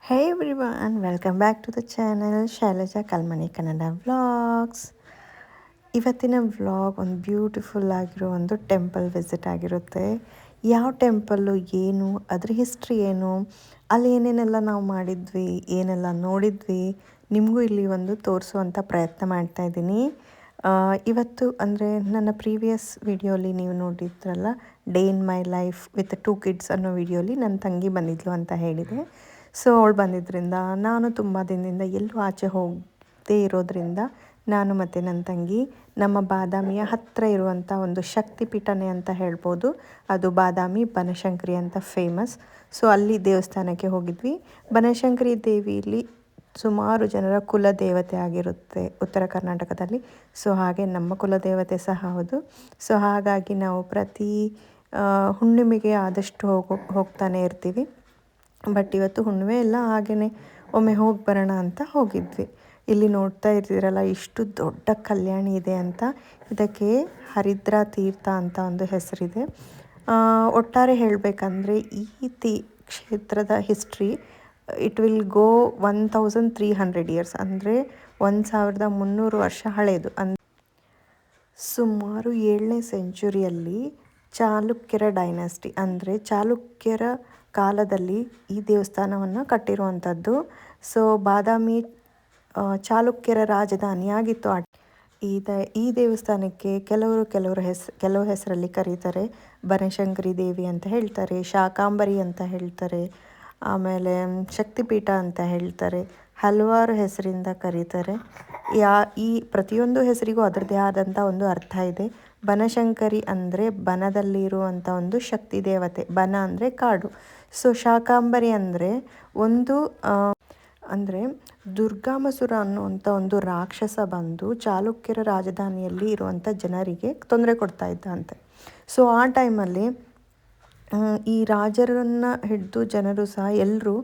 Hey everyone, welcome back to the channel Shailaja Kalmani Kannada vlogs. ಇವತ್ತಿನ vlog ಒಂದು beautiful ಆಗಿರೋ ಒಂದು ಟೆಂಪಲ್ ವಿಸಿಟ್ ಆಗಿರುತ್ತೆ. ಯಾವ ಟೆಂಪಲ್ಲು ಏನು, ಅದ್ರ ಹಿಸ್ಟ್ರಿ ಏನು, ಅಲ್ಲಿ ಏನೇನೆಲ್ಲ ನಾವು ಮಾಡಿದ್ವಿ, ಏನೆಲ್ಲ ನೋಡಿದ್ವಿ, ನಿಮಗೂ ಇಲ್ಲಿ ಒಂದು ತೋರಿಸುವಂಥ ಪ್ರಯತ್ನ ಮಾಡ್ತಾ ಇದ್ದೀನಿ. ಇವತ್ತು ಅಂದರೆ ನನ್ನ ಪ್ರೀವಿಯಸ್ ವಿಡಿಯೋಲಿ ನೀವು ನೋಡಿದ್ರಲ್ಲ, day in my life with 2 kids ಅನ್ನೋ ವಿಡಿಯೋಲಿ ನನ್ನ ತಂಗಿ ಬಂದಿದ್ಲು ಅಂತ ಹೇಳಿದೆ. ಸೊ ಅವಳು ಬಂದಿದ್ದರಿಂದ ನಾನು ತುಂಬ ದಿನದಿಂದ ಎಲ್ಲೂ ಆಚೆ ಹೋಗದೇ ಇರೋದ್ರಿಂದ ನಾನು ಮತ್ತು ನನ್ನ ತಂಗಿ ನಮ್ಮ ಬಾದಾಮಿಯ ಹತ್ತಿರ ಇರುವಂಥ ಒಂದು ಶಕ್ತಿಪೀಠನೇ ಅಂತ ಹೇಳ್ಬೋದು. ಅದು ಬಾದಾಮಿ ಬನಶಂಕರಿ ಅಂತ ಫೇಮಸ್. ಸೊ ಅಲ್ಲಿ ದೇವಸ್ಥಾನಕ್ಕೆ ಹೋಗಿದ್ವಿ. ಬನಶಂಕರಿ ದೇವಿಯಲ್ಲಿ ಸುಮಾರು ಜನರ ಕುಲದೇವತೆ ಆಗಿರುತ್ತೆ ಉತ್ತರ ಕರ್ನಾಟಕದಲ್ಲಿ. ಸೊ ಹಾಗೆ ನಮ್ಮ ಕುಲದೇವತೆ ಸಹ ಹೌದು. ಸೊ ಹಾಗಾಗಿ ನಾವು ಪ್ರತಿ ಹುಣ್ಣಿಮೆಗೆ ಆದಷ್ಟು ಹೋಗ್ತಾನೆ ಇರ್ತೀವಿ. ಬಟ್ ಇವತ್ತು ಹುಣ್ಣಿಮೆ ಎಲ್ಲ ಹಾಗೆಯೇ ಒಮ್ಮೆ ಹೋಗಿ ಬರೋಣ ಅಂತ ಹೋಗಿದ್ವಿ. ಇಲ್ಲಿ ನೋಡ್ತಾ ಇರ್ತೀರಲ್ಲ, ಇಷ್ಟು ದೊಡ್ಡ ಕಲ್ಯಾಣಿ ಇದೆ ಅಂತ. ಇದಕ್ಕೆ ಹರಿದ್ರಾ ತೀರ್ಥ ಅಂತ ಒಂದು ಹೆಸರಿದೆ. ಒಟ್ಟಾರೆ ಹೇಳಬೇಕಂದ್ರೆ ಈ ಕ್ಷೇತ್ರದ history it will go 1300 years, ಅಂದರೆ 1300 ವರ್ಷ ಹಳೆಯದು. ಸುಮಾರು 7ನೇ ಸೆಂಚುರಿಯಲ್ಲಿ ಚಾಲುಕ್ಯರ ಡೈನಾಸ್ಟಿ, ಅಂದರೆ ಚಾಲುಕ್ಯರ ಕಾಲದಲ್ಲಿ ಈ ದೇವಸ್ಥಾನವನ್ನು ಕಟ್ಟಿರುವಂಥದ್ದು. ಸೊ ಬಾದಾಮಿ ಚಾಲುಕ್ಯರ ರಾಜಧಾನಿಯಾಗಿತ್ತು. ಈ ದೇವಸ್ಥಾನಕ್ಕೆ ಕೆಲವು ಹೆಸರಲ್ಲಿ ಕರೀತಾರೆ. ಬನಶಂಕರಿ ದೇವಿ ಅಂತ ಹೇಳ್ತಾರೆ, ಶಾಕಾಂಬರಿ ಅಂತ ಹೇಳ್ತಾರೆ, ಆಮೇಲೆ ಶಕ್ತಿಪೀಠ ಅಂತ ಹೇಳ್ತಾರೆ, ಹಲವಾರು ಹೆಸರಿಂದ ಕರೀತಾರೆ. ಈ ಪ್ರತಿಯೊಂದು ಹೆಸರಿಗೂ ಅದರದ್ದೇ ಆದಂಥ ಒಂದು ಅರ್ಥ ಇದೆ. ಬನಶಂಕರಿ ಅಂದರೆ ಬನದಲ್ಲಿರುವಂಥ ಒಂದು ಶಕ್ತಿ ದೇವತೆ, ಬನ ಅಂದರೆ ಕಾಡು. ಸೊ ಶಾಕಾಂಬರಿ ಅಂದರೆ ಅಂದರೆ ದುರ್ಗಾಮಸುರ ಅನ್ನುವಂಥ ಒಂದು ರಾಕ್ಷಸ ಬಂದು ಚಾಲುಕ್ಯರ ರಾಜಧಾನಿಯಲ್ಲಿ ಇರುವಂಥ ಜನರಿಗೆ ತೊಂದರೆ ಕೊಡ್ತಾ ಇದ್ದ ಅಂತೆ. ಸೊ ಆ ಟೈಮಲ್ಲಿ ಈ ರಾಜರನ್ನು ಹಿಡಿದು ಜನರು ಸಹ ಎಲ್ಲರೂ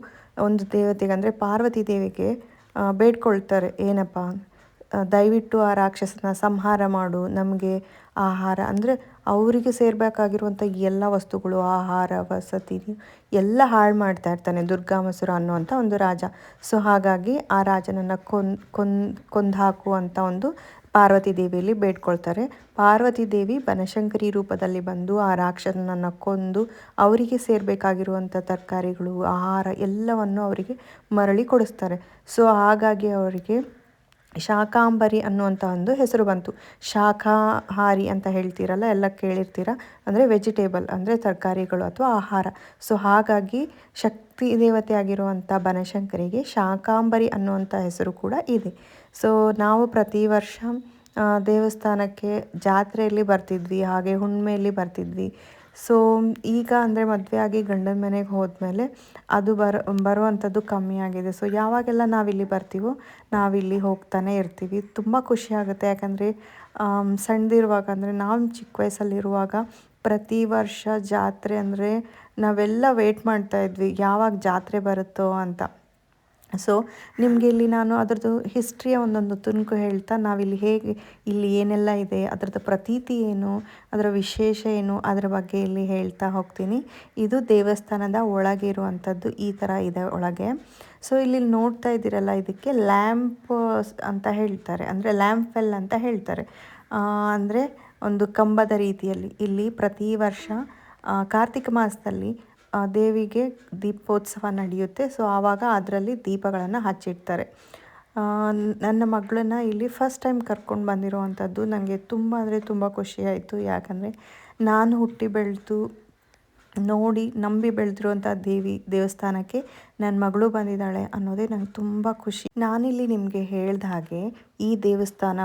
ಒಂದು ದೇವತೆಗೆ, ಅಂದರೆ ಪಾರ್ವತಿ ದೇವಿಗೆ ಬೇಡ್ಕೊಳ್ತಾರೆ. ಏನಪ್ಪ, ದಯವಿಟ್ಟು ಆ ರಾಕ್ಷಸನ ಸಂಹಾರ ಮಾಡು, ನಮಗೆ ಆಹಾರ, ಅಂದರೆ ಅವರಿಗೆ ಸೇರಬೇಕಾಗಿರುವಂಥ ಎಲ್ಲ ವಸ್ತುಗಳು, ಆಹಾರ, ವಸತಿ ಎಲ್ಲ ಹಾಳು ಮಾಡ್ತಾ ಇರ್ತಾನೆ ದುರ್ಗಾಮಸುರ ಅನ್ನುವಂಥ ಒಂದು ರಾಜ. ಸೊ ಹಾಗಾಗಿ ಆ ರಾಜನನ್ನು ಕೊಂದು ಹಾಕುವಂಥ ಒಂದು ಪಾರ್ವತಿ ದೇವಿಯಲ್ಲಿ ಬೇಡ್ಕೊಳ್ತಾರೆ. ಪಾರ್ವತಿ ದೇವಿ ಬನಶಂಕರಿ ರೂಪದಲ್ಲಿ ಬಂದು ಆ ರಾಕ್ಷಸನನ್ನು ಕೊಂದು ಅವರಿಗೆ ಸೇರಬೇಕಾಗಿರುವಂಥ ತರಕಾರಿಗಳು, ಆಹಾರ ಎಲ್ಲವನ್ನು ಅವರಿಗೆ ಮರಳಿ ಕೊಡಿಸ್ತಾರೆ. ಸೊ ಹಾಗಾಗಿ ಅವರಿಗೆ ಶಾಕಾಂಬರಿ ಅನ್ನುವಂಥ ಒಂದು ಹೆಸರು ಬಂತು. ಶಾಖಾಹಾರಿ ಅಂತ ಹೇಳ್ತೀರಲ್ಲ, ಎಲ್ಲ ಕೇಳಿರ್ತೀರ, ಅಂದರೆ ವೆಜಿಟೇಬಲ್, ಅಂದರೆ ತರಕಾರಿಗಳು ಅಥವಾ ಆಹಾರ. ಸೊ ಹಾಗಾಗಿ ಶಕ್ತಿ ದೇವತೆ ಆಗಿರುವಂಥ ಬನಶಂಕರಿಗೆ ಶಾಕಾಂಬರಿ ಅನ್ನುವಂಥ ಹೆಸರು ಕೂಡ ಇದೆ. ಸೊ ನಾವು ಪ್ರತಿ ವರ್ಷ ದೇವಸ್ಥಾನಕ್ಕೆ ಜಾತ್ರೆಯಲ್ಲಿ ಬರ್ತಿದ್ವಿ, ಹಾಗೆ ಹುಣ್ಣಿಮೆಯಲ್ಲಿ ಬರ್ತಿದ್ವಿ. ಸೊ ಈಗ ಅಂದರೆ ಮದುವೆ ಆಗಿ ಗಂಡನ ಮನೆಗೆ ಹೋದ್ಮೇಲೆ ಅದು ಬರುವಂಥದ್ದು ಕಮ್ಮಿ ಆಗಿದೆ. ಸೊ ಯಾವಾಗೆಲ್ಲ ನಾವಿಲ್ಲಿ ಬರ್ತೀವೋ ನಾವಿಲ್ಲಿ ಹೋಗ್ತಾನೆ ಇರ್ತೀವಿ. ತುಂಬ ಖುಷಿ ಆಗುತ್ತೆ. ಯಾಕಂದರೆ ಸಣ್ಣದಿರುವಾಗ, ಅಂದರೆ ನಾವು ಚಿಕ್ಕ ವಯಸ್ಸಲ್ಲಿರುವಾಗ ಪ್ರತಿ ವರ್ಷ ಜಾತ್ರೆ ಅಂದರೆ ನಾವೆಲ್ಲ ವೇಟ್ ಮಾಡ್ತಾಯಿದ್ವಿ, ಯಾವಾಗ ಜಾತ್ರೆ ಬರುತ್ತೋ ಅಂತ. ಸೊ ನಿಮಗೆ ಇಲ್ಲಿ ನಾನು ಅದರದ್ದು ಹಿಸ್ಟ್ರಿಯ ಒಂದೊಂದು ತುಣುಕು ಹೇಳ್ತಾ, ನಾವಿಲ್ಲಿ ಹೇಗೆ, ಇಲ್ಲಿ ಏನೆಲ್ಲ ಇದೆ, ಅದರದ್ದು ಪ್ರತೀತಿ ಏನು, ಅದರ ವಿಶೇಷ ಏನು, ಅದರ ಬಗ್ಗೆ ಇಲ್ಲಿ ಹೇಳ್ತಾ ಹೋಗ್ತೀನಿ. ಇದು ದೇವಸ್ಥಾನದ ಒಳಗೆ ಇರುವಂಥದ್ದು ಈ ಥರ ಇದೆ ಒಳಗೆ. ಸೊ ಇಲ್ಲಿ ನೋಡ್ತಾ ಇದ್ದೀರಲ್ಲ, ಇದಕ್ಕೆ ಲ್ಯಾಂಪ್ ಅಂತ ಹೇಳ್ತಾರೆ, ಅಂದರೆ ಲ್ಯಾಂಪ್ ಫೆಲ್ ಅಂತ ಹೇಳ್ತಾರೆ. ಅಂದರೆ ಒಂದು ಕಂಬದ ರೀತಿಯಲ್ಲಿ ಇಲ್ಲಿ ಪ್ರತಿ ವರ್ಷ ಕಾರ್ತಿಕ ಮಾಸದಲ್ಲಿ ದೇವಿಗೆ ದೀಪೋತ್ಸವ ನಡೆಯುತ್ತೆ. ಸೊ ಆವಾಗ ಅದರಲ್ಲಿ ದೀಪಗಳನ್ನು ಹಚ್ಚಿಡ್ತಾರೆ. ನನ್ನ ಮಗಳನ್ನ ಇಲ್ಲಿ ಫಸ್ಟ್ ಟೈಮ್ ಕರ್ಕೊಂಡು ಬಂದಿರುವಂಥದ್ದು ನನಗೆ ತುಂಬ ಅಂದರೆ ತುಂಬ ಖುಷಿಯಾಯಿತು. ಯಾಕಂದರೆ ನಾನು ಹುಟ್ಟಿ ಬೆಳೆದು ನೋಡಿ ನಂಬಿ ಬೆಳೆದಿರುವಂಥ ದೇವಸ್ಥಾನಕ್ಕೆ ನನ್ನ ಮಗಳು ಬಂದಿದ್ದಾಳೆ ಅನ್ನೋದೇ ನನಗೆ ತುಂಬ ಖುಷಿ. ನಾನಿಲ್ಲಿ ನಿಮಗೆ ಹೇಳಿದ ಹಾಗೆ ಈ ದೇವಸ್ಥಾನ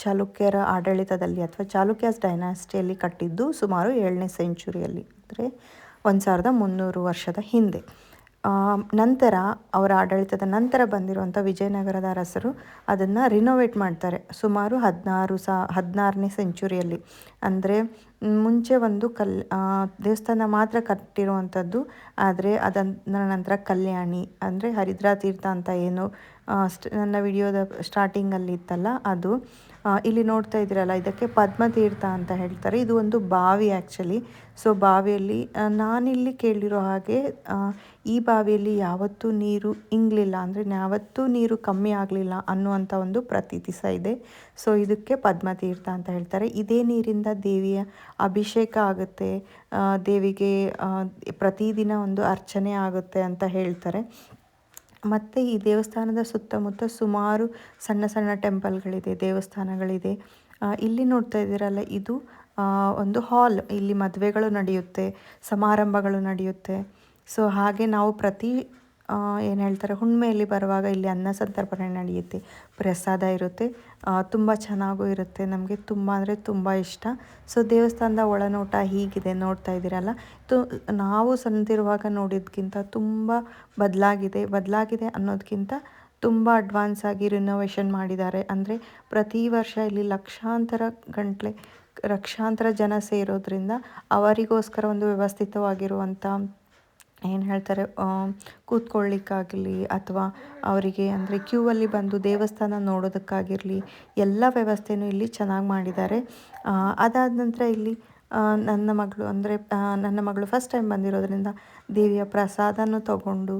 ಚಾಲುಕ್ಯರ ಆಡಳಿತದಲ್ಲಿ ಅಥವಾ ಚಾಲುಕ್ಯಾಸ್ ಡೈನಾಸ್ಟಿಯಲ್ಲಿ ಕಟ್ಟಿದ್ದು ಸುಮಾರು 7ನೇ ಸೆಂಚುರಿಯಲ್ಲಿ, ಅಂದರೆ 1300 ವರ್ಷದ ಹಿಂದೆ. ನಂತರ ಅವರ ಆಡಳಿತದ ನಂತರ ಬಂದಿರುವಂಥ ವಿಜಯನಗರದ ಅರಸರು ಅದನ್ನು ರಿನೋವೇಟ್ ಮಾಡ್ತಾರೆ ಸುಮಾರು 16ನೇ ಸೆಂಚುರಿಯಲ್ಲಿ. ಅಂದರೆ ಮುಂಚೆ ಒಂದು ದೇವಸ್ಥಾನ ಮಾತ್ರ ಕಟ್ಟಿರುವಂಥದ್ದು, ಆದರೆ ಅದರ ನಂತರ ಕಲ್ಯಾಣಿ, ಅಂದರೆ ಹರಿದ್ರಾ ತೀರ್ಥ ಅಂತ ಏನು ನನ್ನ ವಿಡಿಯೋದ ಸ್ಟಾರ್ಟಿಂಗಲ್ಲಿ ಇತ್ತಲ್ಲ ಅದು, ಇಲ್ಲಿ ನೋಡ್ತಾ ಇದ್ದೀರಲ್ಲ, ಇದಕ್ಕೆ ಪದ್ಮತೀರ್ಥ ಅಂತ ಹೇಳ್ತಾರೆ. ಇದು ಒಂದು ಬಾವಿ ಆ್ಯಕ್ಚುಲಿ. ಸೊ ಬಾವಿಯಲ್ಲಿ ನಾನಿಲ್ಲಿ ಕೇಳಿರೋ ಹಾಗೆ ಈ ಬಾವಿಯಲ್ಲಿ ಯಾವತ್ತೂ ನೀರು ಇಂಗಲಿಲ್ಲ, ಅಂದರೆ ಯಾವತ್ತೂ ನೀರು ಕಮ್ಮಿ ಆಗಲಿಲ್ಲ ಅನ್ನುವಂಥ ಒಂದು ಪ್ರತೀತಿ ಸಹ ಇದೆ. ಸೊ ಇದಕ್ಕೆ ಪದ್ಮತೀರ್ಥ ಅಂತ ಹೇಳ್ತಾರೆ. ಇದೇ ನೀರಿಂದ ದೇವಿಯ ಅಭಿಷೇಕ ಆಗುತ್ತೆ, ದೇವಿಗೆ ಪ್ರತಿದಿನ ಒಂದು ಅರ್ಚನೆ ಆಗುತ್ತೆ ಅಂತ ಹೇಳ್ತಾರೆ. ಮತ್ತು ಈ ದೇವಸ್ಥಾನದ ಸುತ್ತಮುತ್ತ ಸುಮಾರು ಸಣ್ಣ ಸಣ್ಣ ಟೆಂಪಲ್ಗಳಿದೆ, ದೇವಸ್ಥಾನಗಳಿದೆ. ಇಲ್ಲಿ ನೋಡ್ತಾ ಇದ್ದೀರಲ್ಲ, ಇದು ಒಂದು ಹಾಲ್. ಇಲ್ಲಿ ಮದುವೆಗಳು ನಡೆಯುತ್ತೆ, ಸಮಾರಂಭಗಳು ನಡೆಯುತ್ತೆ. ಸೊ ಹಾಗೆ ನಾವು ಏನು ಹೇಳ್ತಾರೆ, ಹುಣ್ಣಿಮೆಯಲ್ಲಿ ಬರುವಾಗ ಇಲ್ಲಿ ಅನ್ನ ಸಂತರ್ಪಣೆ ನಡೆಯುತ್ತೆ, ಪ್ರಸಾದ ಇರುತ್ತೆ, ತುಂಬ ಚೆನ್ನಾಗೂ ಇರುತ್ತೆ. ನಮಗೆ ತುಂಬ ಅಂದರೆ ತುಂಬ ಇಷ್ಟ. ಸೊ ದೇವಸ್ಥಾನದ ಒಳನೋಟ ಹೀಗಿದೆ, ನೋಡ್ತಾ ಇದ್ದೀರಲ್ಲ. ನಾವು ಸಣ್ಣದಿರುವಾಗ ನೋಡಿದ್ಕಿಂತ ತುಂಬ ಬದಲಾಗಿದೆ ಅನ್ನೋದಕ್ಕಿಂತ ತುಂಬ ಅಡ್ವಾನ್ಸ್ ಆಗಿ ರಿನೋವೇಷನ್ ಮಾಡಿದ್ದಾರೆ. ಅಂದರೆ ಪ್ರತಿ ವರ್ಷ ಇಲ್ಲಿ ಲಕ್ಷಾಂತರ ಜನ ಸೇರೋದ್ರಿಂದ ಅವರಿಗೋಸ್ಕರ ಒಂದು ವ್ಯವಸ್ಥಿತವಾಗಿರುವಂಥ ಏನು ಹೇಳ್ತಾರೆ, ಕೂತ್ಕೊಳ್ಳಿಕ್ಕಾಗಲಿ ಅಥವಾ ಅವರಿಗೆ ಅಂದರೆ ಕ್ಯೂವಲ್ಲಿ ಬಂದು ದೇವಸ್ಥಾನ ನೋಡೋದಕ್ಕಾಗಿರಲಿ, ಎಲ್ಲ ವ್ಯವಸ್ಥೆಯೂ ಇಲ್ಲಿ ಚೆನ್ನಾಗಿ ಮಾಡಿದ್ದಾರೆ. ಅದಾದ ನಂತರ ಇಲ್ಲಿ ನನ್ನ ಮಗಳು ಫಸ್ಟ್ ಟೈಮ್ ಬಂದಿರೋದ್ರಿಂದ ದೇವಿಯ ಪ್ರಸಾದನೂ ತಗೊಂಡು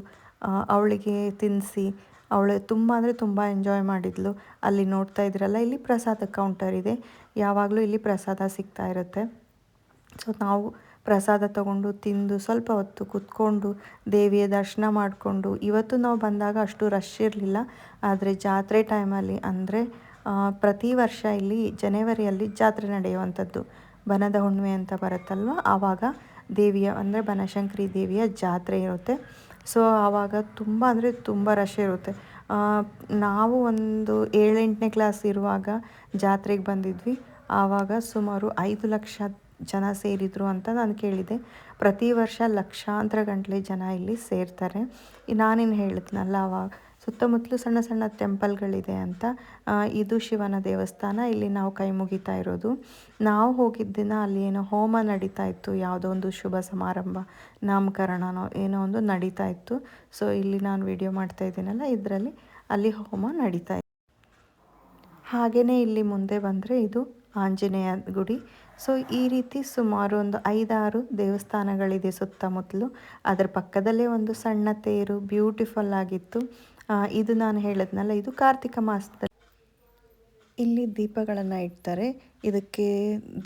ಅವಳಿಗೆ ತಿನ್ನಿಸಿ ಅವಳು ತುಂಬ ಅಂದರೆ ತುಂಬ ಎಂಜಾಯ್ ಮಾಡಿದ್ಲು. ಅಲ್ಲಿ ನೋಡ್ತಾ ಇದ್ರಲ್ಲ, ಇಲ್ಲಿ ಪ್ರಸಾದ ಕೌಂಟರ್ ಇದೆ, ಯಾವಾಗಲೂ ಇಲ್ಲಿ ಪ್ರಸಾದ ಸಿಗ್ತಾ ಇರುತ್ತೆ. ಸೊ ನಾವು ಪ್ರಸಾದ ತಗೊಂಡು ತಿಂದು ಸ್ವಲ್ಪ ಹೊತ್ತು ಕೂತ್ಕೊಂಡು ದೇವಿಯ ದರ್ಶನ ಮಾಡಿಕೊಂಡು, ಇವತ್ತು ನಾವು ಬಂದಾಗ ಅಷ್ಟು ರಶ್ ಇರಲಿಲ್ಲ. ಆದರೆ ಜಾತ್ರೆ ಟೈಮಲ್ಲಿ, ಅಂದರೆ ಪ್ರತಿ ವರ್ಷ ಇಲ್ಲಿ ಜನವರಿಯಲ್ಲಿ ಜಾತ್ರೆ ನಡೆಯುವಂಥದ್ದು, ಬನದ ಹುಣ್ಣಿಮೆ ಅಂತ ಬರುತ್ತಲ್ವ, ಆವಾಗ ದೇವಿಯ ಅಂದರೆ ಬನಶಂಕರಿ ದೇವಿಯ ಜಾತ್ರೆ ಇರುತ್ತೆ. ಸೊ ಆವಾಗ ತುಂಬ ಅಂದರೆ ತುಂಬ ರಶ್ ಇರುತ್ತೆ. ನಾವು ಒಂದು 7-8ನೇ ಕ್ಲಾಸ್ ಇರುವಾಗ ಜಾತ್ರೆಗೆ ಬಂದಿದ್ವಿ. ಆವಾಗ ಸುಮಾರು 5 ಲಕ್ಷ ಜನ ಸೇರಿದರು ಅಂತ ನಾನು ಕೇಳಿದೆ. ಪ್ರತಿ ವರ್ಷ ಲಕ್ಷಾಂತರ ಗಂಟಲೆ ಜನ ಇಲ್ಲಿ ಸೇರ್ತಾರೆ. ನಾನೇನು ಹೇಳಿದ್ನಲ್ಲ ಆವಾಗ, ಸುತ್ತಮುತ್ತಲೂ ಸಣ್ಣ ಸಣ್ಣ ಟೆಂಪಲ್ಗಳಿದೆ ಅಂತ. ಇದು ಶಿವನ ದೇವಸ್ಥಾನ. ಇಲ್ಲಿ ನಾವು ಕೈ ಮುಗಿತಾ ಇರೋದು. ನಾವು ಹೋಗಿದ್ದ ದಿನ ಅಲ್ಲಿ ಏನೋ ಹೋಮ ನಡೀತಾ ಇತ್ತು, ಯಾವುದೋ ಒಂದು ಶುಭ ಸಮಾರಂಭ, ನಾಮಕರಣನೋ ಏನೋ ಒಂದು ನಡೀತಾ ಇತ್ತು. ಸೊ ಇಲ್ಲಿ ನಾನು ವಿಡಿಯೋ ಮಾಡ್ತಾ ಇದ್ದೀನಲ್ಲ, ಇದರಲ್ಲಿ ಅಲ್ಲಿ ಹೋಮ ನಡೀತಾ ಇತ್ತು. ಹಾಗೆಯೇ ಇಲ್ಲಿ ಮುಂದೆ ಬಂದರೆ ಇದು ಆಂಜನೇಯ ಗುಡಿ. ಸೊ ಈ ರೀತಿ ಸುಮಾರು ಒಂದು 5-6 ದೇವಸ್ಥಾನಗಳಿದೆ ಸುತ್ತಮುತ್ತಲು. ಅದರ ಪಕ್ಕದಲ್ಲೇ ಒಂದು ಸಣ್ಣ ತೇರು ಬ್ಯೂಟಿಫುಲ್ ಆಗಿತ್ತು. ಇದು ನಾನು ಹೇಳಿದ್ನಲ್ಲ, ಇದು ಕಾರ್ತಿಕ ಮಾಸದಲ್ಲಿ ಇಲ್ಲಿ ದೀಪಗಳನ್ನು ಇಡ್ತಾರೆ. ಇದಕ್ಕೆ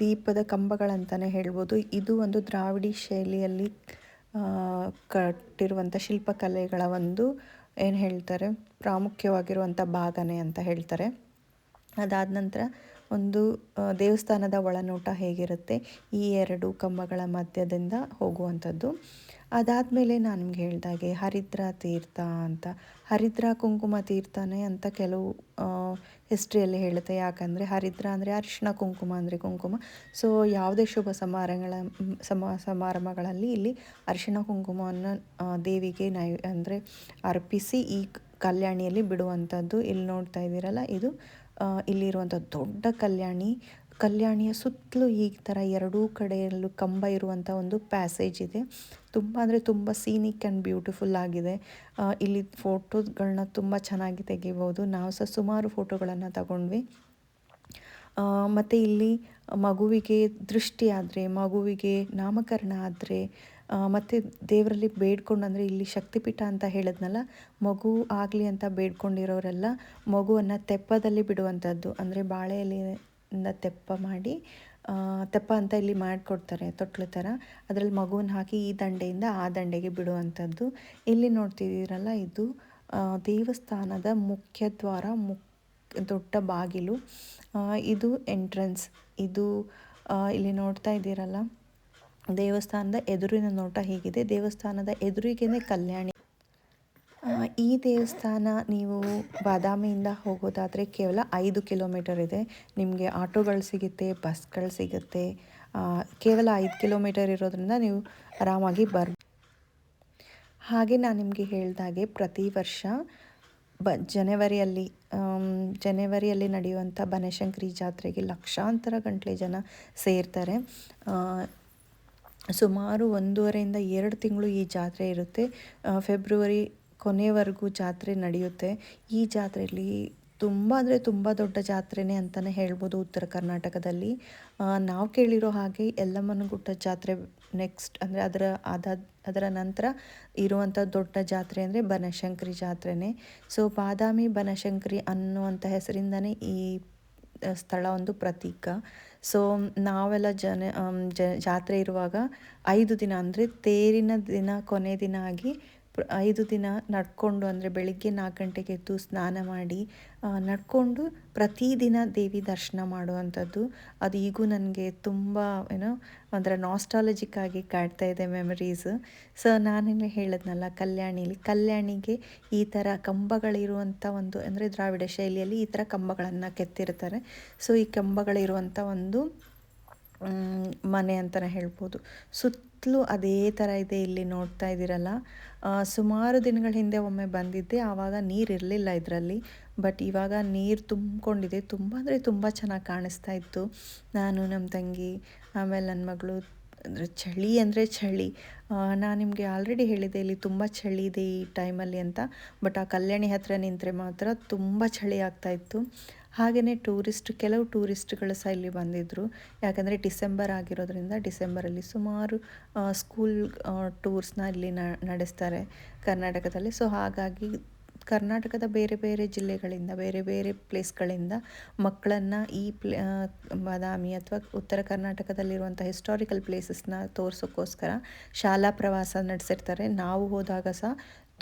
ದೀಪದ ಕಂಬಗಳಂತಲೇ ಹೇಳ್ಬೋದು. ಇದು ಒಂದು ದ್ರಾವಿಡಿ ಶೈಲಿಯಲ್ಲಿ ಕಟ್ಟಿರುವಂಥ ಶಿಲ್ಪಕಲೆಗಳ ಒಂದು ಏನು ಹೇಳ್ತಾರೆ, ಪ್ರಾಮುಖ್ಯವಾಗಿರುವಂಥ ಭಾಗನೇ ಅಂತ ಹೇಳ್ತಾರೆ. ಅದಾದ ನಂತರ ಒಂದು ದೇವಸ್ಥಾನದ ಒಳನೋಟ ಹೇಗಿರುತ್ತೆ, ಈ 2 ಕಂಬಗಳ ಮಧ್ಯದಿಂದ ಹೋಗುವಂಥದ್ದು. ಅದಾದಮೇಲೆ ನಾನು ನಿಮ್ಗೆ ಹೇಳಿದಾಗೆ ಹರಿದ್ರ ತೀರ್ಥ ಅಂತ, ಹರಿದ್ರ ಕುಂಕುಮ ತೀರ್ಥನೇ ಅಂತ ಕೆಲವು ಹಿಸ್ಟ್ರಿಯಲ್ಲಿ ಹೇಳುತ್ತೆ. ಯಾಕಂದರೆ ಹರಿದ್ರ ಅಂದರೆ ಅರಿಶಿಣ, ಕುಂಕುಮ ಅಂದರೆ ಕುಂಕುಮ. ಸೊ ಯಾವುದೇ ಶುಭ ಸಮಾರಂಭಗಳಲ್ಲಿ ಇಲ್ಲಿ ಅರಿಶಿಣ ಕುಂಕುಮವನ್ನು ದೇವಿಗೆ ಅಂದರೆ ಅರ್ಪಿಸಿ ಈ ಕಲ್ಯಾಣಿಯಲ್ಲಿ ಬಿಡುವಂಥದ್ದು. ಇಲ್ಲಿ ನೋಡ್ತಾ ಇದ್ದೀರಲ್ಲ, ಇದು ಇಲ್ಲಿರುವಂಥ ದೊಡ್ಡ ಕಲ್ಯಾಣಿಯ ಸುತ್ತಲೂ ಈ ಥರ 2 ಕಡೆಯಲ್ಲೂ ಕಂಬ ಇರುವಂಥ ಒಂದು ಪ್ಯಾಸೇಜ್ ಇದೆ. ತುಂಬ ಅಂದರೆ ತುಂಬ ಸೀನಿಕ್ ಆ್ಯಂಡ್ ಬ್ಯೂಟಿಫುಲ್ ಆಗಿದೆ. ಇಲ್ಲಿ ಫೋಟೋಗಳನ್ನ ತುಂಬ ಚೆನ್ನಾಗಿ ತೆಗಿಬೋದು. ನಾವು ಸಹ ಸುಮಾರು ಫೋಟೋಗಳನ್ನು ತಗೊಂಡ್ವಿ. ಮತ್ತು ಇಲ್ಲಿ ಮಗುವಿಗೆ ದೃಷ್ಟಿ ಆದರೆ, ಮಗುವಿಗೆ ನಾಮಕರಣ ಆದರೆ, ಮತ್ತು ದೇವರಲ್ಲಿ ಬೇಡ್ಕೊಂಡಂದರೆ, ಇಲ್ಲಿ ಶಕ್ತಿಪೀಠ ಅಂತ ಹೇಳಿದ್ನಲ್ಲ, ಮಗು ಆಗಲಿ ಅಂತ ಬೇಡ್ಕೊಂಡಿರೋರೆಲ್ಲ ಮಗುವನ್ನು ತೆಪ್ಪದಲ್ಲಿ ಬಿಡುವಂಥದ್ದು. ಅಂದರೆ ಬಾಳೆ ಎಲೆಯಿಂದ ತೆಪ್ಪ ಅಂತ ಇಲ್ಲಿ ಮಾಡಿಕೊಡ್ತಾರೆ, ತೊಟ್ಲು ಥರ. ಅದರಲ್ಲಿ ಮಗುವನ್ನು ಹಾಕಿ ಈ ದಂಡೆಯಿಂದ ಆ ದಂಡೆಗೆ ಬಿಡುವಂಥದ್ದು. ಇಲ್ಲಿ ನೋಡ್ತಿದ್ದೀರಲ್ಲ, ಇದು ದೇವಸ್ಥಾನದ ಮುಖ್ಯ ದ್ವಾರ, ದೊಡ್ಡ ಬಾಗಿಲು. ಇದು ಎಂಟ್ರೆನ್ಸ್. ಇದು ಇಲ್ಲಿ ನೋಡ್ತಾ ಇದ್ದೀರಲ್ಲ, ದೇವಸ್ಥಾನದ ಎದುರಿನ ನೋಟ ಹೀಗಿದೆ. ದೇವಸ್ಥಾನದ ಎದುರಿಗೇ ಕಲ್ಯಾಣಿ. ಈ ದೇವಸ್ಥಾನ ನೀವು ಬಾದಾಮಿಯಿಂದ ಹೋಗೋದಾದರೆ ಕೇವಲ 5 ಕಿಲೋಮೀಟರ್ ಇದೆ. ನಿಮಗೆ ಆಟೋಗಳು ಸಿಗುತ್ತೆ, ಬಸ್ಗಳು ಸಿಗುತ್ತೆ. ಕೇವಲ 5 ಕಿಲೋಮೀಟರ್ ಇರೋದ್ರಿಂದ ನೀವು ಆರಾಮಾಗಿ ಹಾಗೆ ನಾನು ನಿಮಗೆ ಹೇಳಿದಾಗೆ ಪ್ರತಿ ವರ್ಷ ಜನವರಿಯಲ್ಲಿ ನಡೆಯುವಂಥ ಬನಶಂಕರಿ ಜಾತ್ರೆಗೆ ಲಕ್ಷಾಂತರ ಗಂಟಲೆ ಜನ ಸೇರ್ತಾರೆ. ಸುಮಾರು 1.5 ಇಂದ 2 ತಿಂಗಳು ಈ ಜಾತ್ರೆ ಇರುತ್ತೆ. ಫೆಬ್ರವರಿ ಕೊನೆವರೆಗೂ ಜಾತ್ರೆ ನಡೆಯುತ್ತೆ. ಈ ಜಾತ್ರೆಯಲ್ಲಿ ತುಂಬ ಅಂದರೆ ತುಂಬ ದೊಡ್ಡ ಜಾತ್ರೆನೇ ಅಂತಲೇ ಹೇಳ್ಬೋದು ಉತ್ತರ ಕರ್ನಾಟಕದಲ್ಲಿ. ನಾವು ಕೇಳಿರೋ ಹಾಗೆ ಯಲ್ಲಮ್ಮನ ಜಾತ್ರೆ ನೆಕ್ಸ್ಟ್ ಅಂದರೆ ಅದರ ನಂತರ ಇರುವಂಥ ದೊಡ್ಡ ಜಾತ್ರೆ ಅಂದರೆ ಬನಶಂಕರಿ ಜಾತ್ರೆನೇ. ಸೊ ಬಾದಾಮಿ ಬನಶಂಕರಿ ಅನ್ನುವಂಥ ಹೆಸರಿಂದನೇ ಈ ಸ್ಥಳ ಒಂದು ಪ್ರತೀಕ. ಸೊ ನಾವೆಲ್ಲ ಜಾತ್ರೆ ಇರುವಾಗ 5 ದಿನ ಅಂದರೆ ತೇರಿನ ದಿನ ಕೊನೆ ದಿನ ಆಗಿ 5 ದಿನ ನಡ್ಕೊಂಡು, ಅಂದರೆ ಬೆಳಿಗ್ಗೆ 4 ಗಂಟೆಗೆ ಎದ್ದು ಸ್ನಾನ ಮಾಡಿ ನಡ್ಕೊಂಡು ಪ್ರತಿದಿನ ದೇವಿ ದರ್ಶನ ಮಾಡುವಂಥದ್ದು. ಅದು ಈಗೂ ನನಗೆ ತುಂಬ ಒಂಥರ ನಾಸ್ಟಾಲಜಿಕ್ ಆಗಿ ಕಾಡ್ತಾ ಇದೆ ಮೆಮರೀಸ್. ಸೊ ನಾನಿಲ್ಲಿ ಹೇಳಿದ್ನಲ್ಲ, ಕಲ್ಯಾಣಿಗೆ ಈ ಥರ ಕಂಬಗಳಿರುವಂಥ ಒಂದು, ಅಂದರೆ ದ್ರಾವಿಡ ಶೈಲಿಯಲ್ಲಿ ಈ ಥರ ಕಂಬಗಳನ್ನು ಕೆತ್ತಿರ್ತಾರೆ. ಸೊ ಈ ಕಂಬಗಳಿರುವಂಥ ಒಂದು ಮನೆ ಅಂತಲೇ ಹೇಳ್ಬೋದು. ಸುತ್ತಲೂ ಅದೇ ಥರ ಇದೆ. ಇಲ್ಲಿ ನೋಡ್ತಾ ಇದ್ದೀರಲ್ಲ, ಸುಮಾರು ದಿನಗಳ ಹಿಂದೆ ಒಮ್ಮೆ ಬಂದಿದ್ದೆ, ಆವಾಗ ನೀರಿರಲಿಲ್ಲ ಇದರಲ್ಲಿ. ಬಟ್ ಇವಾಗ ನೀರು ತುಂಬಿಕೊಂಡಿದೆ. ತುಂಬ ಅಂದರೆ ತುಂಬ ಚೆನ್ನಾಗಿ ಕಾಣಿಸ್ತಾ ಇತ್ತು. ನಾನು, ನಮ್ಮ ತಂಗಿ, ಆಮೇಲೆ ನನ್ನ ಮಗಳು. ಅಂದರೆ ಚಳಿ. ನಾನು ನಿಮಗೆ ಆಲ್ರೆಡಿ ಹೇಳಿದೆ ಇಲ್ಲಿ ತುಂಬ ಚಳಿ ಇದೆ ಈ ಟೈಮಲ್ಲಿ ಅಂತ. ಬಟ್ ಆ ಕಲ್ಯಾಣಿ ಹತ್ತಿರ ನಿಂತರೆ ಮಾತ್ರ ತುಂಬ ಚಳಿ ಆಗ್ತಾಯಿತ್ತು. ಹಾಗೆಯೇ ಕೆಲವು ಟೂರಿಸ್ಟ್ಗಳು ಸಹ ಇಲ್ಲಿ ಬಂದಿದ್ದರು. ಯಾಕಂದರೆ ಡಿಸೆಂಬರ್ ಆಗಿರೋದ್ರಿಂದ ಡಿಸೆಂಬರಲ್ಲಿ ಸುಮಾರು ಸ್ಕೂಲ್ ಟೂರ್ಸ್ನ ಇಲ್ಲಿ ನಡೆಸ್ತಾರೆ ಕರ್ನಾಟಕದಲ್ಲಿ. ಸೊ ಹಾಗಾಗಿ ಕರ್ನಾಟಕದ ಬೇರೆ ಬೇರೆ ಜಿಲ್ಲೆಗಳಿಂದ, ಬೇರೆ ಬೇರೆ ಪ್ಲೇಸ್ಗಳಿಂದ ಮಕ್ಕಳನ್ನು ಈ ಬಾದಾಮಿ ಅಥವಾ ಉತ್ತರ ಕರ್ನಾಟಕದಲ್ಲಿರುವಂಥ ಹಿಸ್ಟಾರಿಕಲ್ ಪ್ಲೇಸಸ್ನ ತೋರಿಸೋಕ್ಕೋಸ್ಕರ ಶಾಲಾ ಪ್ರವಾಸ ನಡೆಸಿರ್ತಾರೆ. ನಾವು ಹೋದಾಗ ಸಹ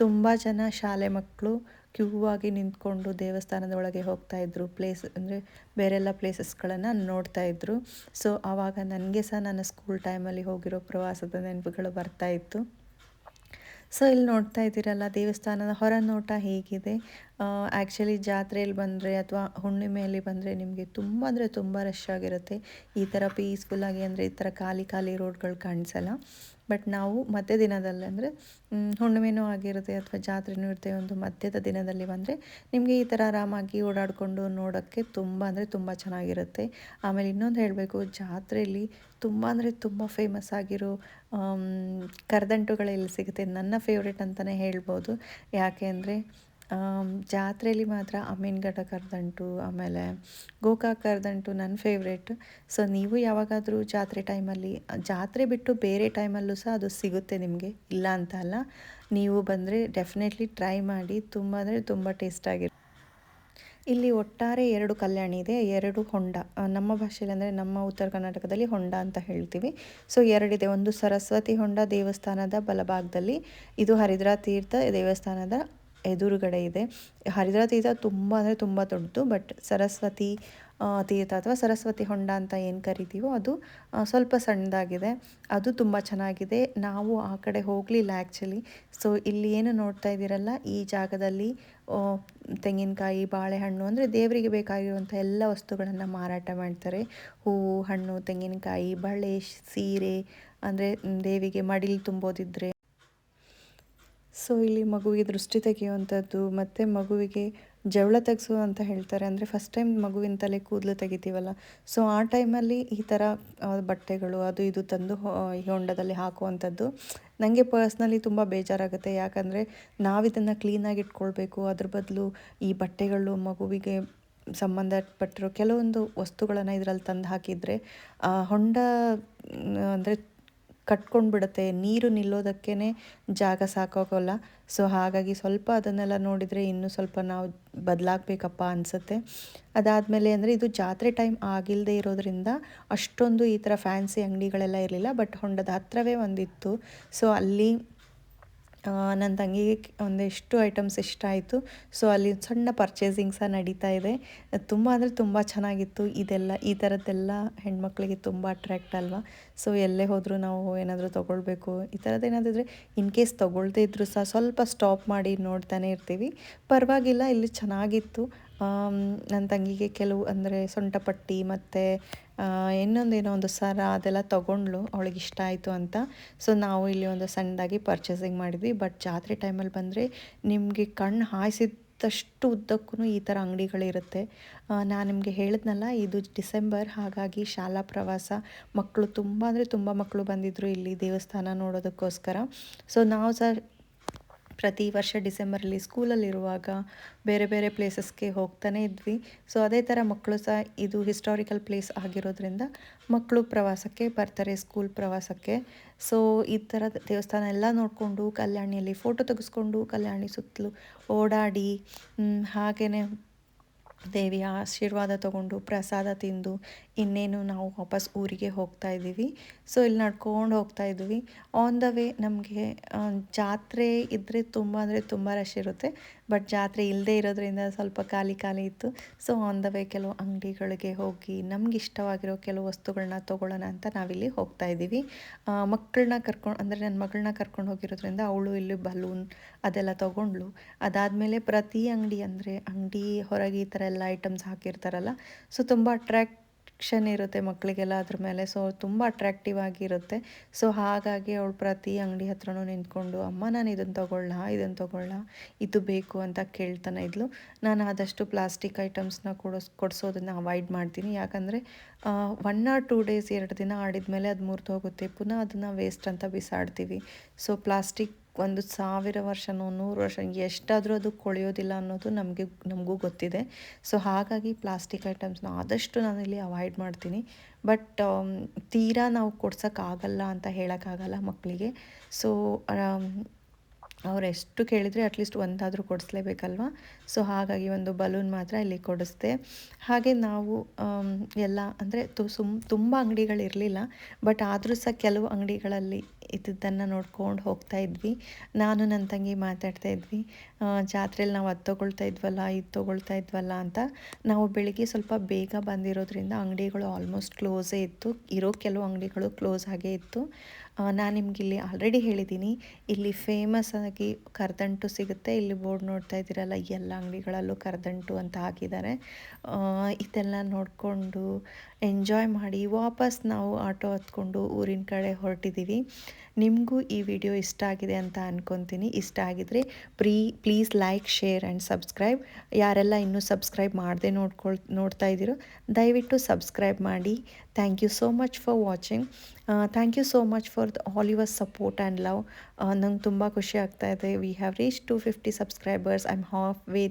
ತುಂಬ ಜನ ಶಾಲೆ ಮಕ್ಕಳು ಕ್ಯೂ ಆಗಿ ನಿಂತ್ಕೊಂಡು ದೇವಸ್ಥಾನದ ಒಳಗೆ ಹೋಗ್ತಾಯಿದ್ರು. ಅಂದರೆ ಬೇರೆಲ್ಲ ಪ್ಲೇಸಸ್ಗಳನ್ನು ನೋಡ್ತಾಯಿದ್ರು. ಸೊ ಆವಾಗ ನನಗೆ ಸಹ ನನ್ನ ಸ್ಕೂಲ್ ಟೈಮಲ್ಲಿ ಹೋಗಿರೋ ಪ್ರವಾಸದ ನೆನಪುಗಳು ಬರ್ತಾಯಿತ್ತು. ಸೊ ಇಲ್ಲಿ ನೋಡ್ತಾ ಇದ್ದೀರಲ್ಲ, ದೇವಸ್ಥಾನದ ಹೊರ ನೋಟ ಹೇಗಿದೆ. ಆ್ಯಕ್ಚುಲಿ ಜಾತ್ರೆಯಲ್ಲಿ ಬಂದರೆ ಅಥವಾ ಹುಣ್ಣಿಮೆಯಲ್ಲಿ ಬಂದರೆ ನಿಮಗೆ ತುಂಬ ಅಂದರೆ ತುಂಬ ರಶ್ ಆಗಿರುತ್ತೆ. ಈ ಥರ ಪೀಸ್ಫುಲ್ಲಾಗಿ, ಅಂದರೆ ಈ ಥರ ಖಾಲಿ ರೋಡ್ಗಳು ಕಾಣಿಸಲ್ಲ. ಬಟ್ ನಾವು ಮಧ್ಯ ದಿನದಲ್ಲಿ, ಅಂದರೆ ಹುಣ್ಣಿಮೆನೂ ಆಗಿರುತ್ತೆ ಅಥವಾ ಜಾತ್ರೆನೂ ಇರುತ್ತೆ, ಒಂದು ಮಧ್ಯದ ದಿನದಲ್ಲಿ ಬಂದರೆ ನಿಮಗೆ ಈ ಥರ ಆರಾಮಾಗಿ ಓಡಾಡಿಕೊಂಡು ನೋಡೋಕ್ಕೆ ತುಂಬ ಅಂದರೆ ತುಂಬ ಚೆನ್ನಾಗಿರುತ್ತೆ. ಆಮೇಲೆ ಇನ್ನೊಂದು ಹೇಳಬೇಕು, ಜಾತ್ರೆಯಲ್ಲಿ ತುಂಬ ಅಂದರೆ ತುಂಬ ಫೇಮಸ್ ಆಗಿರೋ ಕರದಂಟುಗಳೆಲ್ಲಿ ಸಿಗುತ್ತೆ. ನನ್ನ ಫೇವ್ರೇಟ್ ಅಂತಲೇ ಹೇಳ್ಬೋದು. ಯಾಕೆ ಅಂದರೆ ಜಾತ್ರೆಯಲ್ಲಿ ಮಾತ್ರ ಅಮೀನ್ಗಢ ಕರದಂಟು, ಆಮೇಲೆ ಗೋಕಾಕ್ ಕರದಂಟು ನನ್ನ ಫೇವ್ರೇಟ್. ಸೊ ನೀವು ಯಾವಾಗಾದರೂ ಜಾತ್ರೆ ಬಿಟ್ಟು ಬೇರೆ ಟೈಮಲ್ಲೂ ಸಹ ಅದು ಸಿಗುತ್ತೆ ನಿಮಗೆ, ಇಲ್ಲ ಅಂತ ಅಲ್ಲ. ನೀವು ಬಂದರೆ ಡೆಫಿನೆಟ್ಲಿ ಟ್ರೈ ಮಾಡಿ. ತುಂಬ ಅಂದರೆ ತುಂಬ ಟೇಸ್ಟಾಗಿರುತ್ತೆ. ಇಲ್ಲಿ ಒಟ್ಟಾರೆ 2 ಕಲ್ಯಾಣಿ ಇದೆ, 2 ಹೊಂಡ. ನಮ್ಮ ಭಾಷೆಯಲ್ಲಿ, ಅಂದರೆ ನಮ್ಮ ಉತ್ತರ ಕರ್ನಾಟಕದಲ್ಲಿ ಹೊಂಡ ಅಂತ ಹೇಳ್ತೀವಿ. ಸೊ 2 ಇದೆ. ಒಂದು ಸರಸ್ವತಿ ಹೊಂಡ ದೇವಸ್ಥಾನದ ಬಲಭಾಗದಲ್ಲಿ, ಇದು ಹರಿದ್ರಾ ತೀರ್ಥ ದೇವಸ್ಥಾನದ ಎದುರುಗಡೆ ಇದೆ. ಹರಿದ್ರಾ ತೀರ್ಥ ತುಂಬ ಅಂದರೆ ತುಂಬ ದೊಡ್ಡದು. ಬಟ್ ಸರಸ್ವತಿ ತೀರ್ಥ ಅಥವಾ ಸರಸ್ವತಿ ಹೊಂಡ ಅಂತ ಏನು ಕರಿತೀವೋ ಅದು ಸ್ವಲ್ಪ ಸಣ್ಣದಾಗಿದೆ. ಅದು ತುಂಬ ಚೆನ್ನಾಗಿದೆ. ನಾವು ಆ ಕಡೆ ಹೋಗಲಿಲ್ಲ ಆ್ಯಕ್ಚುಲಿ. ಸೊ ಇಲ್ಲಿ ಏನು ನೋಡ್ತಾ ಇದ್ದೀರಲ್ಲ, ಈ ಜಾಗದಲ್ಲಿ ತೆಂಗಿನಕಾಯಿ, ಬಾಳೆಹಣ್ಣು, ಅಂದರೆ ದೇವರಿಗೆ ಬೇಕಾಗಿರುವಂಥ ಎಲ್ಲ ವಸ್ತುಗಳನ್ನು ಮಾರಾಟ ಮಾಡ್ತಾರೆ. ಹೂವು, ಹಣ್ಣು, ತೆಂಗಿನಕಾಯಿ, ಬಳೆ, ಸೀರೆ, ಅಂದರೆ ದೇವಿಗೆ ಮಡಿಲು ತುಂಬೋದಿದ್ರೆ. ಸೊ ಇಲ್ಲಿ ಮಗುವಿಗೆ ದೃಷ್ಟಿ ತೆಗೆಯುವಂಥದ್ದು, ಮತ್ತು ಮಗುವಿಗೆ ಜವಳ ತೆಗೆಸು ಅಂತ ಹೇಳ್ತಾರೆ. ಅಂದರೆ ಫಸ್ಟ್ ಟೈಮ್ ಮಗುವಿನ ತಲೆ ಕೂದಲು ತೆಗಿತೀವಲ್ಲ, ಸೊ ಆ ಟೈಮಲ್ಲಿ ಈ ಥರ ಬಟ್ಟೆಗಳು ಅದು ಇದು ತಂದು ಈ ಹೊಂಡದಲ್ಲಿ ಹಾಕುವಂಥದ್ದು. ನನಗೆ ಪರ್ಸ್ನಲಿ ತುಂಬ ಬೇಜಾರಾಗುತ್ತೆ. ಯಾಕಂದರೆ ನಾವಿದನ್ನು ಕ್ಲೀನಾಗಿ ಇಟ್ಕೊಳ್ಬೇಕು. ಅದ್ರ ಬದಲು ಈ ಬಟ್ಟೆಗಳು, ಮಗುವಿಗೆ ಸಂಬಂಧಪಟ್ಟಿರೋ ಕೆಲವೊಂದು ವಸ್ತುಗಳನ್ನು ಇದರಲ್ಲಿ ತಂದು ಹಾಕಿದರೆ ಹೊಂಡ ಅಂದರೆ ಕಟ್ಕೊಂಡು ಬಿಡುತ್ತೆ. ನೀರು ನಿಲ್ಲೋದಕ್ಕೇ ಜಾಗ ಸಾಕಾಗೋಲ್ಲ. ಸೊ ಹಾಗಾಗಿ ಸ್ವಲ್ಪ ಅದನ್ನೆಲ್ಲ ನೋಡಿದರೆ ಇನ್ನೂ ಸ್ವಲ್ಪ ನಾವು ಬದಲಾಗಬೇಕಪ್ಪ ಅನಿಸುತ್ತೆ. ಅದಾದಮೇಲೆ, ಅಂದರೆ ಇದು ಜಾತ್ರೆ ಟೈಮ್ ಆಗಿಲ್ಲದೆ ಇರೋದ್ರಿಂದ ಅಷ್ಟೊಂದು ಈ ಥರ ಫ್ಯಾನ್ಸಿ ಅಂಗಡಿಗಳೆಲ್ಲ ಇರಲಿಲ್ಲ. ಬಟ್ ಹೊಂಡದ ಹತ್ತಿರವೇ ಒಂದಿತ್ತು. ಸೊ ಅಲ್ಲಿ ನನ್ನ ತಂಗಿಗೆ ಒಂದಿಷ್ಟು ಐಟಮ್ಸ್ ಇಷ್ಟ ಆಯಿತು. ಸೊ ಅಲ್ಲಿ ಸಣ್ಣ ಪರ್ಚೇಸಿಂಗ್ ಸಹ ನಡೀತಾ ಇದೆ. ತುಂಬ ಅಂದರೆ ತುಂಬ ಚೆನ್ನಾಗಿತ್ತು. ಈ ಥರದ್ದೆಲ್ಲ ಹೆಣ್ಮಕ್ಳಿಗೆ ತುಂಬ ಅಟ್ರ್ಯಾಕ್ಟ್ ಅಲ್ವಾ. ಸೊ ಎಲ್ಲೇ ಹೋದರೂ ನಾವು ಏನಾದರೂ ತೊಗೊಳ್ಬೇಕು, ಈ ಥರದ್ದೇನಾದರೂ ಇದ್ದರೆ, ಇನ್ ಕೇಸ್ ತೊಗೊಳ್ದೇ ಇದ್ದರೂ ಸಹ ಸ್ವಲ್ಪ ಸ್ಟಾಪ್ ಮಾಡಿ ನೋಡ್ತಾನೆ ಇರ್ತೀವಿ. ಪರವಾಗಿಲ್ಲ, ಇಲ್ಲಿ ಚೆನ್ನಾಗಿತ್ತು. ನನ್ನ ತಂಗಿಗೆ ಕೆಲವು, ಅಂದರೆ ಸೊಂಟಪಟ್ಟಿ ಮತ್ತು ಇನ್ನೊಂದೇನೋ ಒಂದು ಸರ ಅದೆಲ್ಲ ತೊಗೊಂಡ್ಳು, ಅವಳಿಗೆ ಇಷ್ಟ ಆಯಿತು ಅಂತ. ಸೊ ನಾವು ಇಲ್ಲಿ ಒಂದು ಸಣ್ಣದಾಗಿ ಪರ್ಚೇಸಿಂಗ್ ಮಾಡಿದ್ವಿ. ಬಟ್ ಜಾತ್ರೆ ಟೈಮಲ್ಲಿ ಬಂದರೆ ನಿಮಗೆ ಕಣ್ಣು ಹಾಯಿಸಿದಷ್ಟು ಉದ್ದಕ್ಕೂ ಈ ಥರ ಅಂಗಡಿಗಳಿರುತ್ತೆ. ನಾನು ನಿಮಗೆ ಹೇಳಿದ್ನಲ್ಲ, ಇದು ಡಿಸೆಂಬರ್, ಹಾಗಾಗಿ ಶಾಲಾ ಪ್ರವಾಸ, ಮಕ್ಕಳು ತುಂಬ ಅಂದರೆ ತುಂಬ ಮಕ್ಕಳು ಬಂದಿದ್ದರು ಇಲ್ಲಿ ದೇವಸ್ಥಾನ ನೋಡೋದಕ್ಕೋಸ್ಕರ. ಸೊ ನಾವು ಸಹ ಪ್ರತಿ ವರ್ಷ ಡಿಸೆಂಬರಲ್ಲಿ ಸ್ಕೂಲಲ್ಲಿರುವಾಗ ಬೇರೆ ಬೇರೆ ಪ್ಲೇಸಸ್ಗೆ ಹೋಗ್ತಾನೆ ಇದ್ವಿ. ಸೊ ಅದೇ ಥರ ಮಕ್ಕಳು ಸಹ ಇದು ಹಿಸ್ಟಾರಿಕಲ್ ಪ್ಲೇಸ್ ಆಗಿರೋದ್ರಿಂದ ಮಕ್ಕಳು ಪ್ರವಾಸಕ್ಕೆ ಬರ್ತಾರೆ, ಸ್ಕೂಲ್ ಪ್ರವಾಸಕ್ಕೆ. ಸೊ ಈ ಥರದ ದೇವಸ್ಥಾನ ಎಲ್ಲ ನೋಡಿಕೊಂಡು ಕಲ್ಯಾಣಿಯಲ್ಲಿ ಫೋಟೋ ತೆಗೆಸ್ಕೊಂಡು ಕಲ್ಯಾಣಿ ಸುತ್ತಲೂ ಓಡಾಡಿ ಹಾಗೆಯೇ ದೇವಿಯ ಆಶೀರ್ವಾದ ತಗೊಂಡು ಪ್ರಸಾದ ತಿಂದು ಇನ್ನೇನು ನಾವು ವಾಪಸ್ ಊರಿಗೆ ಹೋಗ್ತಾ ಇದ್ದೀವಿ. ಸೊ ಇಲ್ಲಿ ನಡ್ಕೊಂಡು ಹೋಗ್ತಾ ಇದ್ವಿ. ಆನ್ ದ ವೇ ನಮಗೆ ಜಾತ್ರೆ ಇದ್ದರೆ ತುಂಬ ಅಂದರೆ ತುಂಬ ರಶ್ ಇರುತ್ತೆ, ಬಟ್ ಜಾತ್ರೆ ಇಲ್ಲದೇ ಇರೋದ್ರಿಂದ ಸ್ವಲ್ಪ ಖಾಲಿ ಖಾಲಿ ಇತ್ತು. ಸೊ ಆನ್ ದ ವೇ ಕೆಲವು ಅಂಗಡಿಗಳಿಗೆ ಹೋಗಿ ನಮ್ಗೆ ಇಷ್ಟವಾಗಿರೋ ಕೆಲವು ವಸ್ತುಗಳನ್ನ ತೊಗೊಳ್ಳೋಣ ಅಂತ ನಾವಿಲ್ಲಿ ಹೋಗ್ತಾ ಇದ್ದೀವಿ. ಮಕ್ಕಳನ್ನ ಕರ್ಕೊಂಡು ಅಂದರೆ ನನ್ನ ಮಗಳನ್ನ ಕರ್ಕೊಂಡು ಹೋಗಿರೋದ್ರಿಂದ ಅವಳು ಇಲ್ಲಿ ಬಲೂನ್ ಅದೆಲ್ಲ ತೊಗೊಂಡ್ಳು. ಅದಾದಮೇಲೆ ಪ್ರತಿ ಅಂಗಡಿ ಅಂದರೆ ಅಂಗಡಿ ಹೊರಗೆ ಈ ಥರ ಎಲ್ಲ ಐಟಮ್ಸ್ ಹಾಕಿರ್ತಾರಲ್ಲ, ಸೊ ತುಂಬ ಅಟ್ರಾಕ್ಷನ್ ಇರುತ್ತೆ ಮಕ್ಕಳಿಗೆಲ್ಲ ಅದ್ರ ಮೇಲೆ. ಸೊ ತುಂಬ ಅಟ್ರಾಕ್ಟಿವ್ ಆಗಿರುತ್ತೆ. ಸೊ ಹಾಗಾಗಿ ಅವಳು ಪ್ರತಿ ಅಂಗಡಿ ಹತ್ರನೂ ನಿಂತ್ಕೊಂಡು ಅಮ್ಮ ನಾನು ಇದನ್ನು ತೊಗೊಳ್ಳ ಇದು ಬೇಕು ಅಂತ ಕೇಳ್ತಾನೆ ಇದ್ಲು. ನಾನು ಆದಷ್ಟು ಪ್ಲಾಸ್ಟಿಕ್ ಐಟಮ್ಸ್ನ ಕೊಡಿಸೋದನ್ನು ಅವಾಯ್ಡ್ ಮಾಡ್ತೀನಿ. ಯಾಕಂದರೆ 1 or 2 ಡೇಸ್ 2 ದಿನ ಆಡಿದ್ಮೇಲೆ ಅದು ಮುರಿದು ಹೋಗುತ್ತೆ, ಪುನಃ ಅದನ್ನು ವೇಸ್ಟ್ ಅಂತ ಬಿಸಾಡ್ತೀವಿ. ಸೊ ಪ್ಲಾಸ್ಟಿಕ್ 1000 ವರ್ಷನೋ 100 ವರ್ಷ ಎಷ್ಟಾದರೂ ಅದು ಕೊಳೆಯೋದಿಲ್ಲ ಅನ್ನೋದು ನಮಗೂ ಗೊತ್ತಿದೆ. ಸೊ ಹಾಗಾಗಿ ಪ್ಲಾಸ್ಟಿಕ್ ಐಟಮ್ಸ್ನ ಆದಷ್ಟು ನಾನಿಲ್ಲಿ ಅವಾಯ್ಡ್ ಮಾಡ್ತೀನಿ. ಬಟ್ ತೀರಾ ನಾವು ಕೊಡ್ಸೋಕ್ಕಾಗಲ್ಲ ಅಂತ ಹೇಳೋಕ್ಕಾಗಲ್ಲ ಮಕ್ಕಳಿಗೆ. ಸೊ ಅವ್ರು ಎಷ್ಟು ಕೇಳಿದರೆ ಅಟ್ಲೀಸ್ಟ್ ಒಂದಾದರೂ ಕೊಡಿಸ್ಲೇಬೇಕಲ್ವ. ಸೊ ಹಾಗಾಗಿ ಒಂದು ಬಲೂನ್ ಮಾತ್ರ ಇಲ್ಲಿ ಕೊಡಿಸ್ದೆ. ಹಾಗೆ ನಾವು ಎಲ್ಲ ಅಂದರೆ ತುಂಬ ಅಂಗಡಿಗಳಿರಲಿಲ್ಲ, ಬಟ್ ಆದರೂ ಸಹ ಕೆಲವು ಅಂಗಡಿಗಳಲ್ಲಿ ಇದ್ದದ್ದನ್ನು ನೋಡ್ಕೊಂಡು ಹೋಗ್ತಾ ಇದ್ವಿ. ನಾನು ನನ್ನ ತಂಗಿ ಮಾತಾಡ್ತಾ ಇದ್ವಿ, ಜಾತ್ರೆಯಲ್ಲಿ ನಾವು ಅದು ತೊಗೊಳ್ತಾ ಇದ್ವಲ್ಲ ಇದು ತೊಗೊಳ್ತಾ ಇದ್ವಲ್ಲ ಅಂತ. ನಾವು ಬೆಳಿಗ್ಗೆ ಸ್ವಲ್ಪ ಬೇಗ ಬಂದಿರೋದ್ರಿಂದ ಅಂಗಡಿಗಳು ಆಲ್ಮೋಸ್ಟ್ ಕ್ಲೋಸೇ ಇತ್ತು, ಇರೋ ಕೆಲವು ಅಂಗಡಿಗಳು ಕ್ಲೋಸ್ ಆಗೇ ಇತ್ತು. ನಾನು ನಿಮ್ಗೆ ಇಲ್ಲಿ ಆಲ್ರೆಡಿ ಹೇಳಿದ್ದೀನಿ, ಇಲ್ಲಿ ಫೇಮಸ್ ಆಗಿ ಕರದಂಟು ಸಿಗುತ್ತೆ. ಇಲ್ಲಿ ಬೋರ್ಡ್ ನೋಡ್ತಾ ಇದ್ದೀರಲ್ಲ, ಎಲ್ಲ ಅಂಗಡಿಗಳಲ್ಲೂ ಕರದಂಟು ಅಂತ ಹಾಕಿದ್ದಾರೆ. ಇದೆಲ್ಲ ನೋಡಿಕೊಂಡು ಎಂಜಾಯ್ ಮಾಡಿ ವಾಪಸ್ ನಾವು ಆಟೋ ಹತ್ಕೊಂಡು ಊರಿನ ಕಡೆ ಹೊರಟಿದ್ದೀವಿ. ನಿಮಗೂ ಈ ವಿಡಿಯೋ ಇಷ್ಟ ಆಗಿದೆ ಅಂತ ಅಂದ್ಕೊತೀನಿ. ಇಷ್ಟ ಆಗಿದರೆ please like, share and subscribe. ಯಾರೆಲ್ಲ ಇನ್ನೂ ಸಬ್ಸ್ಕ್ರೈಬ್ ಮಾಡದೆ ನೋಡ್ತಾ ಇದ್ದೀರೋ ದಯವಿಟ್ಟು ಸಬ್ಸ್ಕ್ರೈಬ್ ಮಾಡಿ. Thank you so much for watching. Thank you so much for all your support and love. ನಂಗೆ ತುಂಬ ಖುಷಿ ಆಗ್ತಾ ಇದೆ. We have reach 250 subscribers. I am halfway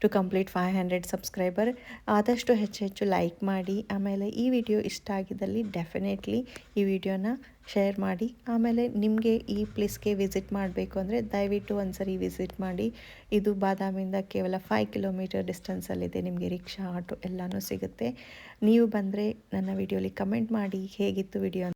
to complete 500 subscriber. ಆದಷ್ಟು ಹೆಚ್ಚು ಲೈಕ್ ಮಾಡಿ. ಆಮೇಲೆ ಈ ವಿಡಿಯೋ ಇಷ್ಟ ಆಗಿದ್ದಲ್ಲಿ ಡೆಫಿನೆಟ್ಲಿ ಈ ವಿಡಿಯೋನ ಶೇರ್ ಮಾಡಿ. ಆಮೇಲೆ ನಿಮಗೆ ಈ ಪ್ಲೇಸ್ಗೆ ವಿಸಿಟ್ ಮಾಡಬೇಕು ಅಂದರೆ ದಯವಿಟ್ಟು ಒಂದ್ಸರಿ ವಿಸಿಟ್ ಮಾಡಿ. ಇದು ಬಾದಾಮಿಯಿಂದ ಕೇವಲ 5 ಕಿಲೋಮೀಟರ್ ಡಿಸ್ಟೆನ್ಸಲ್ಲಿದೆ. ನಿಮಗೆ ರಿಕ್ಷಾ, ಆಟೋ ಎಲ್ಲನೂ ಸಿಗುತ್ತೆ. ನೀವು ಬಂದರೆ ನನ್ನ ವಿಡಿಯೋಲಿ ಕಮೆಂಟ್ ಮಾಡಿ ಹೇಗಿತ್ತು ವಿಡಿಯೋ.